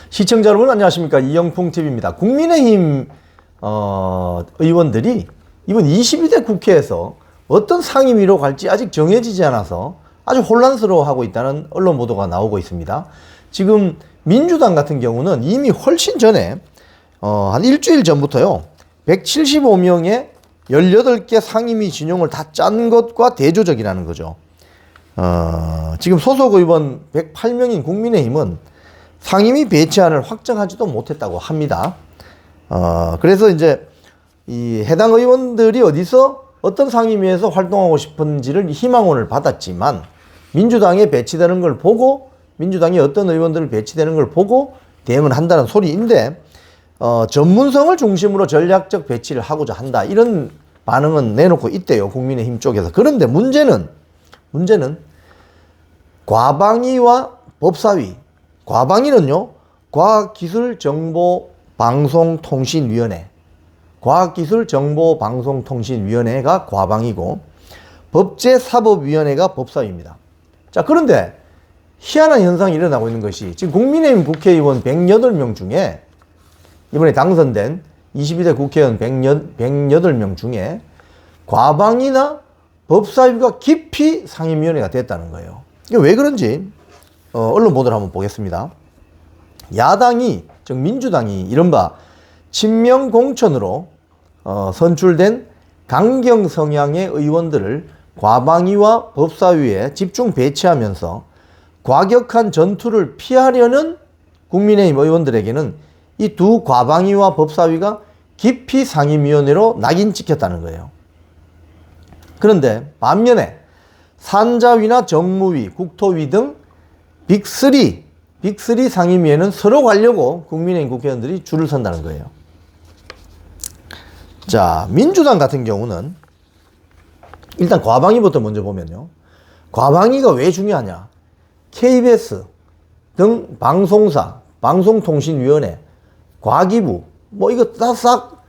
시청자 여러분 안녕하십니까, 이영풍TV입니다. 국민의힘 의원들이 이번 22대 국회에서 어떤 상임위로 갈지 아직 정해지지 않아서 아주 혼란스러워하고 있다는 언론 보도가 나오고 있습니다. 지금 민주당 같은 경우는 이미 훨씬 전에 한 일주일 전부터요 175명의 18개 상임위 진용을 다 짠 것과 대조적이라는 거죠. 지금 소속 의원 108명인 국민의힘은 상임위 배치안을 확정하지도 못했다고 합니다. 그래서 이제 이 해당 의원들이 어떤 상임위에서 활동하고 싶은지를 희망원을 받았지만 민주당에 배치되는 걸 보고 민주당이 어떤 의원들을 배치되는 걸 보고 대응을 한다는 소리인데 전문성을 중심으로 전략적 배치를 하고자 한다, 이런 반응은 내놓고 있대요, 국민의힘 쪽에서. 그런데 문제는 과방위와 법사위, 과방위는요 과학기술정보방송통신위원회, 과학기술정보방송통신위원회가 과방위고 법제사법위원회가 법사위입니다. 자, 그런데 희한한 현상이 일어나고 있는 것이, 지금 국민의힘 국회의원 108명 중에 이번에 당선된 22대 국회의원 108명 중에 과방위나 법사위가 깊이 상임위원회가 됐다는 거예요. 이게 왜 그런지 언론 보도를 한번 보겠습니다. 야당이, 즉 민주당이 이른바 친명 공천으로 선출된 강경 성향의 의원들을 과방위와 법사위에 집중 배치하면서 과격한 전투를 피하려는 국민의힘 의원들에게는 이 두 과방위와 법사위가 깊이 상임위원회로 낙인 찍혔다는 거예요. 그런데 반면에 산자위나 정무위, 국토위 등 빅3 상임위에는 서로 가려고 국민의힘 국회의원들이 줄을 선다는 거예요. 자, 민주당 같은 경우는 일단 과방위부터 먼저 보면요, 과방위가 왜 중요하냐, KBS 등 방송사, 방송통신위원회, 과기부 뭐 이거 다 싹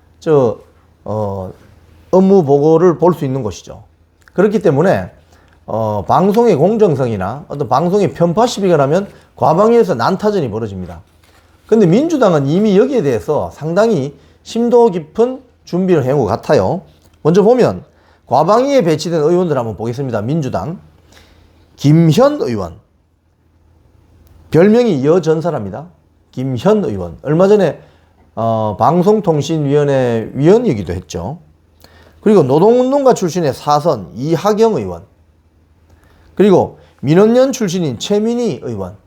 업무 보고를 볼 수 있는 것이죠. 그렇기 때문에 방송의 공정성이나 어떤 방송의 편파 시비가 나면 과방위에서 난타전이 벌어집니다. 근데 민주당은 이미 여기에 대해서 상당히 심도 깊은 준비를 해온 것 같아요. 먼저 보면 과방위에 배치된 의원들 한번 보겠습니다. 민주당 김현 의원, 별명이 여전사랍니다. 김현 의원, 얼마 전에 방송통신위원회 위원이기도 했죠. 그리고 노동운동가 출신의 사선 이하경 의원, 그리고 민원연 출신인 최민희 의원,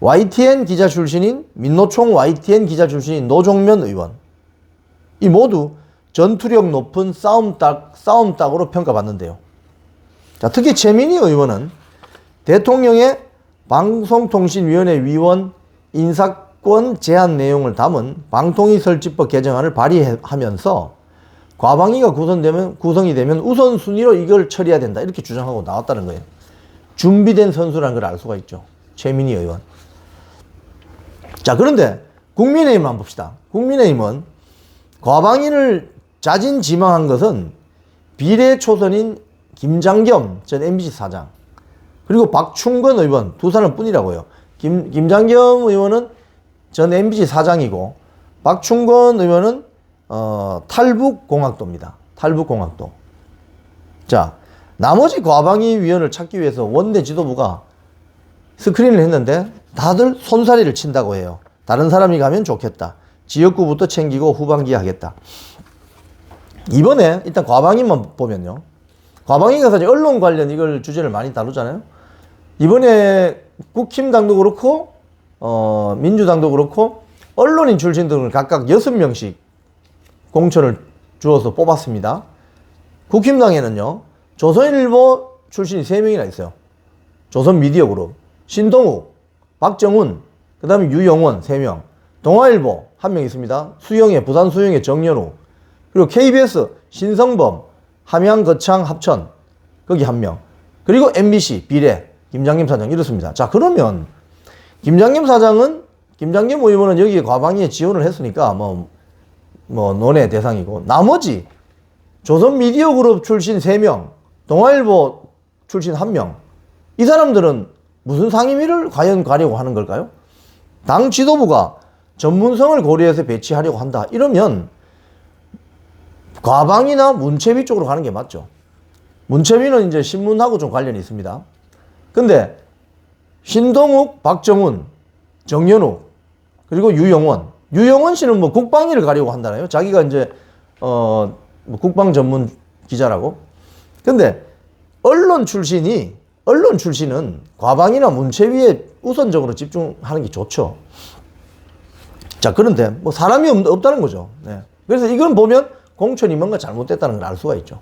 YTN 기자 출신인 민노총 YTN 기자 출신인 노종면 의원, 이 모두 전투력 높은 싸움닭으로 평가받는데요. 자, 특히 최민희 의원은 대통령의 방송통신위원회 위원 인사권 제한 내용을 담은 방통위 설치법 개정안을 발의하면서 과방위가 구성이 되면 우선순위로 이걸 처리해야 된다, 이렇게 주장하고 나왔다는 거예요. 준비된 선수라는 걸 알 수가 있죠, 최민희 의원. 자, 그런데 국민의힘 한번 봅시다. 국민의힘은 과방위를 자진지망한 것은 비례초선인 김장겸 전 MBC 사장, 그리고 박충건 의원 두 사람 뿐이라고요. 김장겸 의원은 전 MBC 사장이고 박충건 의원은 탈북공학도입니다. 탈북공학도. 자, 나머지 과방위 위원을 찾기 위해서 원내 지도부가 스크린을 했는데 다들 손사래를 친다고 해요. 다른 사람이 가면 좋겠다, 지역구부터 챙기고 후반기에 하겠다. 이번에 일단 과방위만 보면요, 과방위가 사실 언론 관련 이걸 주제를 많이 다루잖아요. 이번에 국힘당도 그렇고 민주당도 그렇고 언론인 출신들을 각각 6명씩 공천을 주어서 뽑았습니다. 국힘당에는요 조선일보 출신이 3명이나 있어요. 조선미디어그룹, 신동욱, 박정훈, 그 다음에 유영원 3명, 동아일보 1명 있습니다. 부산 수영의 정연우, 그리고 KBS 신성범, 함양 거창 합천 거기 1명, 그리고 MBC 비례 김장겸 사장, 이렇습니다. 자, 그러면 김장겸 의원은 여기에 과방위에 지원을 했으니까 뭐 논의 대상이고, 나머지 조선미디어그룹 출신 3명, 동아일보 출신 1명, 이 사람들은 무슨 상임위를 과연 가려고 하는 걸까요? 당 지도부가 전문성을 고려해서 배치하려고 한다. 이러면 과방이나 문체위 쪽으로 가는 게 맞죠. 문체위는 이제 신문하고 좀 관련이 있습니다. 근데 신동욱, 박정훈, 정연욱, 그리고 유영원 씨는 뭐 국방위를 가려고 한다나요? 자기가 이제 뭐 국방 전문 기자라고. 근데 언론 출신은 과방이나 문체위에 우선적으로 집중하는 게 좋죠. 자, 그런데 뭐 사람이 없다는 거죠. 네. 그래서 이건 보면 공천이 뭔가 잘못됐다는 걸 알 수가 있죠.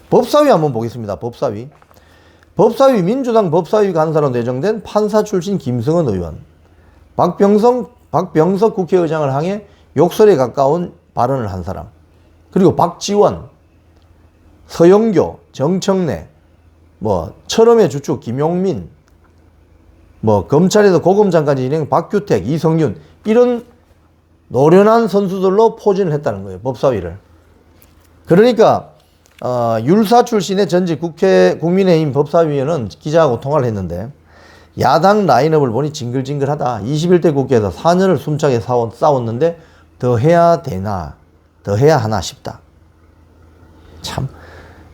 법사위 한번 보겠습니다. 법사위 민주당 법사위 간사로 내정된 판사 출신 김성은 의원, 박병석 국회의장을 향해 욕설에 가까운 발언을 한 사람, 그리고 박지원, 서영교, 정청래, 뭐 철험의 주축 김용민, 뭐 검찰에서 고검장까지 진행 박규택, 이성윤, 이런 노련한 선수들로 포진을 했다는 거예요. 법사위를. 그러니까 율사 출신의 전직 국민의힘 법사위원은 기자하고 통화를 했는데, 야당 라인업을 보니 징글징글하다. 21대 국회에서 4년을 숨차게 싸웠는데 더 해야 하나 싶다. 참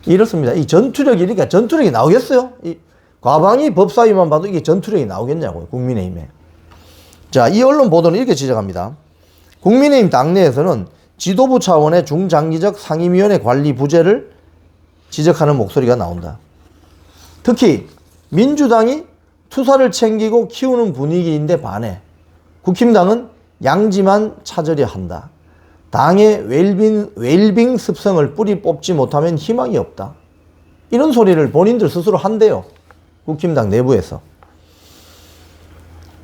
이렇습니다. 이 전투력이 나오겠어요? 이 과방위 법사위만 봐도 이게 전투력이 나오겠냐고요, 국민의힘에. 자, 이 언론 보도는 이렇게 지적합니다. 국민의힘 당내에서는 지도부 차원의 중장기적 상임위원회 관리 부재를 지적하는 목소리가 나온다. 특히 민주당이 투사를 챙기고 키우는 분위기인데 반해 국힘당은 양지만 찾으려 한다. 당의 웰빙 습성을 뿌리 뽑지 못하면 희망이 없다. 이런 소리를 본인들 스스로 한대요. 국힘당 내부에서.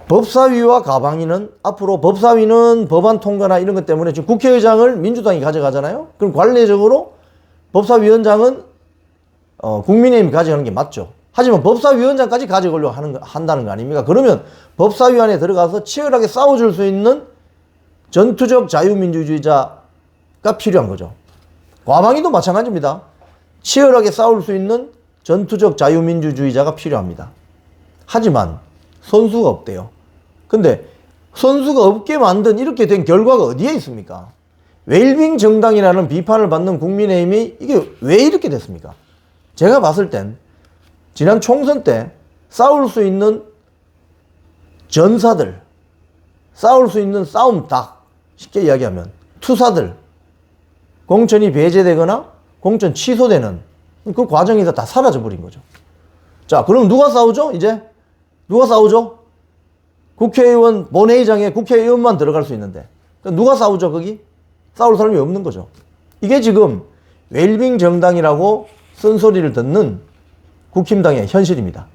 법사위와 과방위는 앞으로, 법사위는 법안 통과나 이런 것 때문에 지금 국회의장을 민주당이 가져가잖아요. 그럼 관례적으로 법사위원장은 국민의힘이 가져가는 게 맞죠. 하지만 법사위원장까지 가져가려고 한다는 거 아닙니까? 그러면 법사위 안에 들어가서 치열하게 싸워줄 수 있는 전투적 자유민주주의자가 필요한 거죠. 과방위도 마찬가지입니다. 치열하게 싸울 수 있는 전투적 자유민주주의자가 필요합니다. 하지만 선수가 없대요. 근데 선수가 없게 만든 이렇게 된 결과가 어디에 있습니까? 웰빙 정당이라는 비판을 받는 국민의힘이 이게 왜 이렇게 됐습니까? 제가 봤을 땐 지난 총선 때 싸울 수 있는 전사들, 싸울 수 있는 싸움닭, 쉽게 이야기하면 투사들, 공천이 배제되거나 공천 취소되는 그 과정에서 다 사라져버린 거죠. 자, 그럼 누가 싸우죠? 이제 누가 싸우죠? 국회의원 본회의장에 국회의원만 들어갈 수 있는데 누가 싸우죠? 거기 싸울 사람이 없는 거죠. 이게 지금 웰빙 정당이라고 쓴소리를 듣는 국힘당의 현실입니다.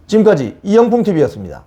지금까지 이영풍TV였습니다.